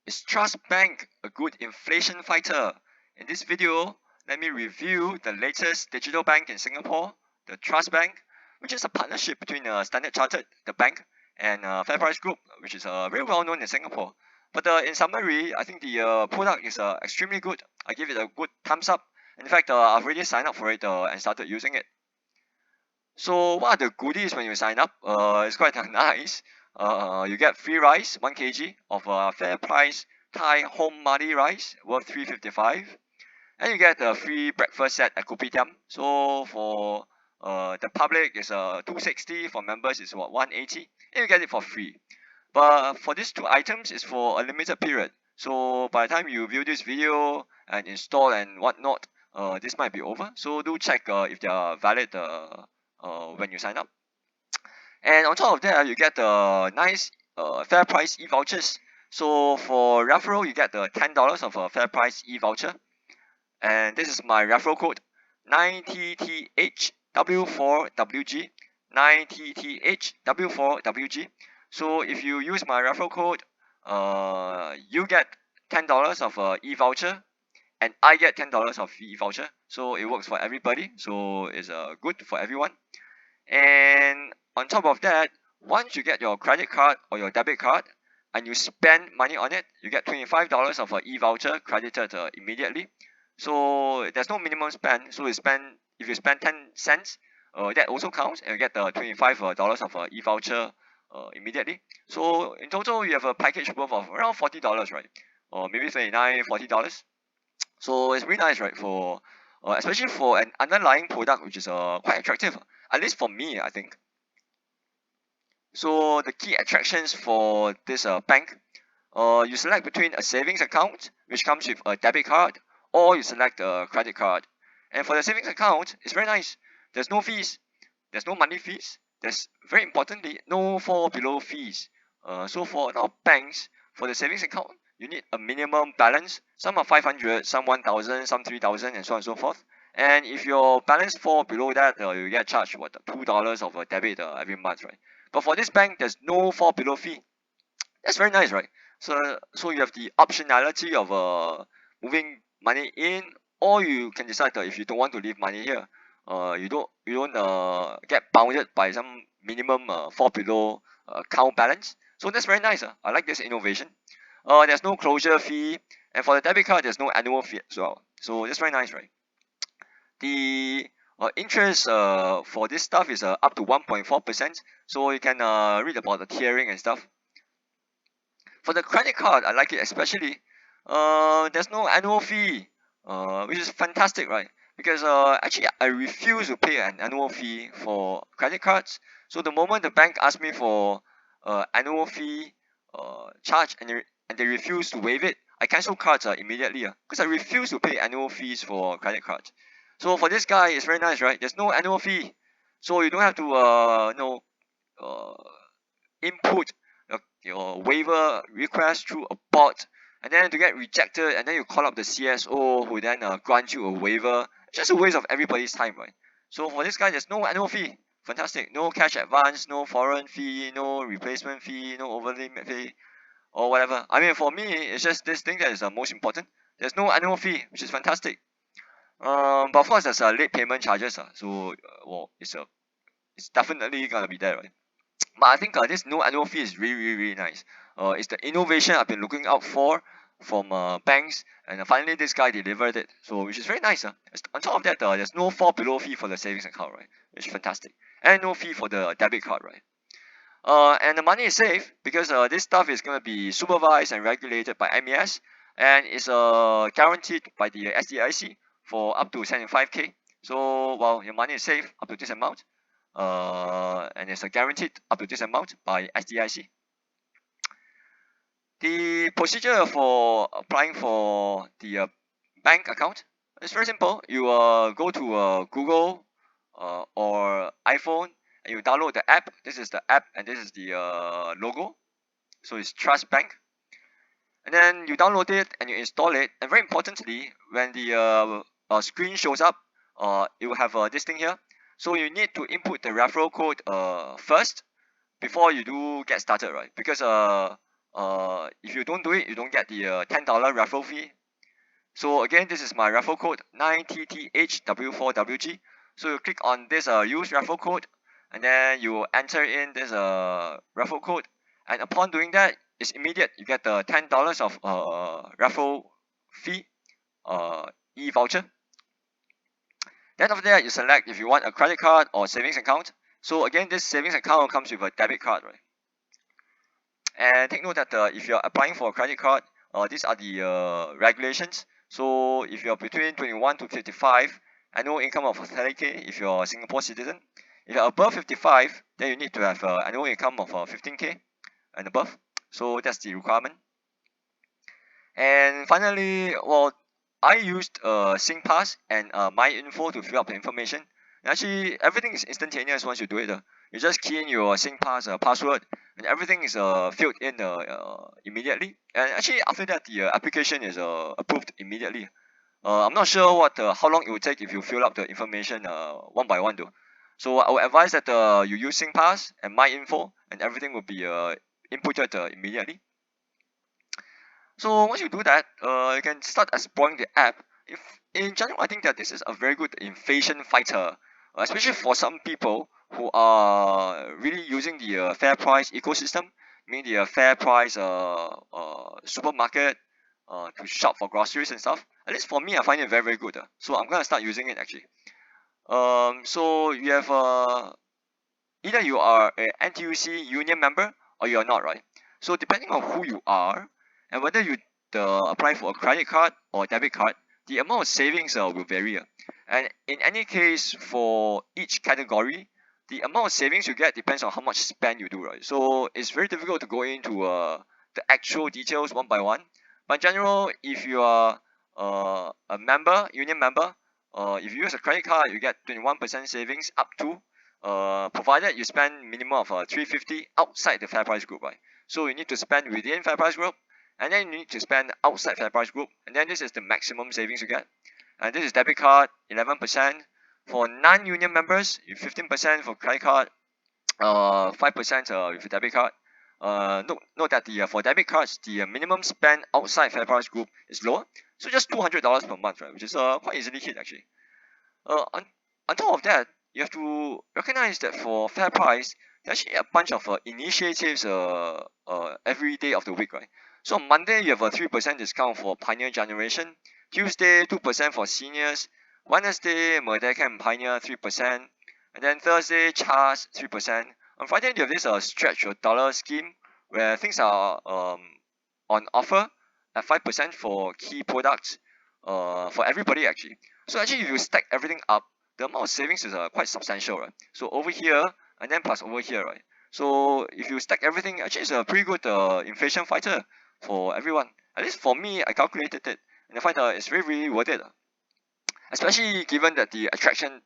Is Trust Bank a good inflation fighter? In this video, let me review the latest digital bank in Singapore, the Trust Bank, which is a partnership between Standard Chartered, the bank, and Fairprice Group, which is very well known in Singapore. But in summary, I think the product is extremely good. I give it a good thumbs up. In fact, I've already signed up for it and started using it. So what are the goodies when you sign up? It's quite nice. You get free rice, 1 kg of Fairprice Thai home muddy rice worth 355, and you get a free breakfast set at Kopitiam. So for the public is 260, for members is what 180, and you get it for free. But for these two items, it's for a limited period. So by the time you view this video and install and whatnot, this might be over. So do check if they are valid when you sign up. And on top of that, you get the nice Fairprice EVouchers. So for referral, you get the $10 of a Fairprice EVoucher. And this is my referral code 9TTHW4WG. 9TTHW4WG. So if you use my referral code, you get $10 of e-voucher, and I get $10 of e-voucher. So it works for everybody. So it's good for everyone. And on top of that, once you get your credit card or your debit card and you spend money on it, you get $25 of e-voucher credited immediately. So there's no minimum spend. So if you spend 10 cents, that also counts, and you get the $25 of e-voucher immediately. So in total, you have a package worth of around $40, right? Or maybe $39, $40. So it's really nice, right? For especially for an underlying product which is quite attractive, at least for me, I think. So the key attractions for this bank, you select between a savings account which comes with a debit card, or you select a credit card. And for the savings account, it's very nice. There's no fees, there's no monthly fees. There's very importantly no fall below fees. So for a lot of banks, for the savings account, you need a minimum balance. Some are 500, some 1,000, some 3,000, and so on and so forth. And if your balance fall below that, you get charged what $2 of a debit every month, right? But for this bank, there's no fall below fee. That's very nice, right? So you have the optionality of moving money in, or you can decide that if you don't want to leave money here, you don't get bounded by some minimum fall below account balance. So that's very nice. I like this innovation. There's no closure fee, and for the debit card, there's no annual fee as well. So that's very nice, right? The interest for this stuff is up to 1.4%. So you can read about the tiering and stuff. For the credit card, I like it especially. There's no annual fee, which is fantastic, right? Because actually I refuse to pay an annual fee for credit cards. So the moment the bank asks me for annual fee charge, and they refuse to waive it, I cancel cards immediately because I refuse to pay annual fees for credit cards. So for this guy, it's very nice, right? There's no annual fee, so you don't have to input your waiver request through a bot, and then to get rejected, and then you call up the CSO who then grant you a waiver. Just a waste of everybody's time, right? So for this guy, there's no annual fee. Fantastic. No cash advance, no foreign fee, no replacement fee, no overlimit fee, or whatever. I mean, for me, it's just this thing that is most important. There's no annual fee, which is fantastic. But of course, there's late payment charges. So well, it's definitely gonna be there, right? But I think this no annual fee is really nice. It's the innovation I've been looking out for from banks, and finally this guy delivered it. So which is very nice. On top of that, there's no fall below fee for the savings account, right? Which is fantastic, and no fee for the debit card, right? And the money is safe because this stuff is going to be supervised and regulated by MES, and is guaranteed by the SDIC for up to 75k. So while your money is safe up to this amount, and it's guaranteed up to this amount by SDIC. The procedure for applying for the bank account is very simple. You go to Google or iPhone, and you download the app. This is the app, and this is the logo. So it's Trust Bank. And then you download it and you install it. And very importantly, when the screen shows up, it will have this thing here. So you need to input the referral code first before you do get started, right? Because if you don't do it, you don't get the $10 referral fee. So again, this is my referral code 9TTHW4WG. So you click on this use referral code, and then you enter in this referral code, and upon doing that, it's immediate. You get the $10 of referral fee e-voucher. Then after that, you select if you want a credit card or savings account. So again, this savings account comes with a debit card, right? And take note that if you're applying for a credit card, these are the regulations. So if you're between 21 to 55, annual income of 30K if you're a Singapore citizen. If you're above 55, then you need to have annual income of 15K and above. So that's the requirement. And finally, well, I used SingPass and MyInfo to fill up the information. And actually, everything is instantaneous once you do it. You just key in your SingPass password, and everything is filled in immediately. And actually, after that, the application is approved immediately. I'm not sure how long it will take if you fill up the information one by one though. So I would advise that you use SingPass and MyInfo, and everything will be inputted immediately. So once you do that, you can start exploring the app. If in general, I think that this is a very good inflation fighter, especially for some people who are really using the Fairprice ecosystem, meaning the Fairprice supermarket to shop for groceries and stuff. At least for me, I find it very very good. So I'm gonna start using it actually. So you have either you are a NTUC union member or you are not, right? So depending on who you are and whether you apply for a credit card or a debit card, the amount of savings will vary. And in any case, for each category, the amount of savings you get depends on how much spend you do, right? So it's very difficult to go into the actual details one by one. But in general, if you are a member, union member, if you use a credit card, you get 21% savings up to provided you spend minimum of 350 outside the Fairprice group, right? So you need to spend within Fairprice group, and then you need to spend outside Fairprice group, and then this is the maximum savings you get. And this is debit card, 11%. For non-union members, 15% for credit card, 5% with debit card. Note that for debit cards, the minimum spend outside Fairprice group is lower, so just $200 per month, right? Which is quite easily hit actually. On top of that, you have to recognize that for Fairprice, there's actually a bunch of initiatives every day of the week, right? So on Monday, you have a 3% discount for Pioneer Generation. Tuesday, 2% for seniors. Wednesday, Merdeka and Pioneer, 3%. And then Thursday, Chas, 3%. On Friday, you have this stretch your dollar scheme where things are on offer at 5% for key products for everybody actually. So actually, if you stack everything up, the amount of savings is quite substantial, right? So over here and then plus over here, right? So if you stack everything, actually it's a pretty good inflation fighter for everyone. At least for me, I calculated it, and I find it's really really worth it. Especially given that the attraction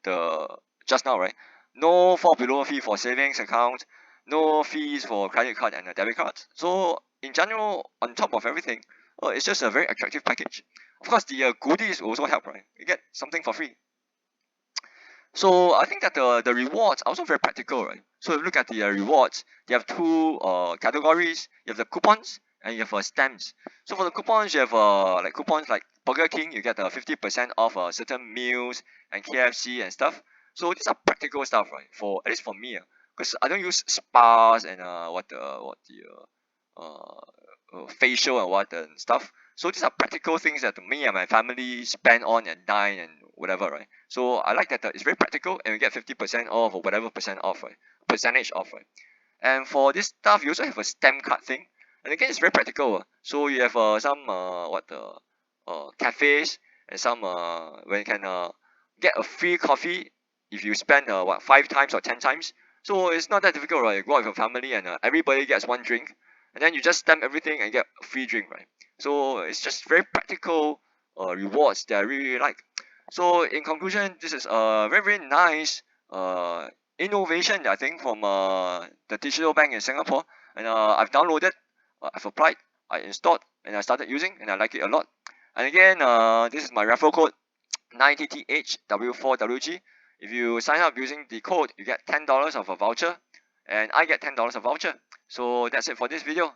just now, right? No fall below fee for savings account, no fees for credit card and debit cards. So in general, on top of everything, it's just a very attractive package. Of course, the goodies also help, right? You get something for free. So I think that the rewards are also very practical, right? So if you look at the rewards, they have two categories. You have the coupons and you have stamps. So for the coupons, you have like coupons like Burger King, you get 50% off certain meals and KFC and stuff. So these are practical stuff, right? For at least for me, because I don't use spas and facial and what and stuff. So these are practical things that me and my family spend on and dine and whatever, right? So I like that it's very practical and we get 50% off or whatever percent off, right? Percentage off, right? And for this stuff, you also have a stamp card thing. And again, it's very practical. So you have some cafes and some where you can get a free coffee if you spend 5 times or 10 times. So it's not that difficult, right? You go out with your family and everybody gets one drink, and then you just stamp everything and get a free drink, right? So it's just very practical rewards that I really, really like. So in conclusion, this is a very very nice innovation I think from the digital bank in Singapore, and I've downloaded, I've applied, I installed, and I started using, and I like it a lot. And again, this is my referral code 9TTHW4WG. If you sign up using the code, you get $10 of a voucher, and I get $10 of voucher. So that's it for this video.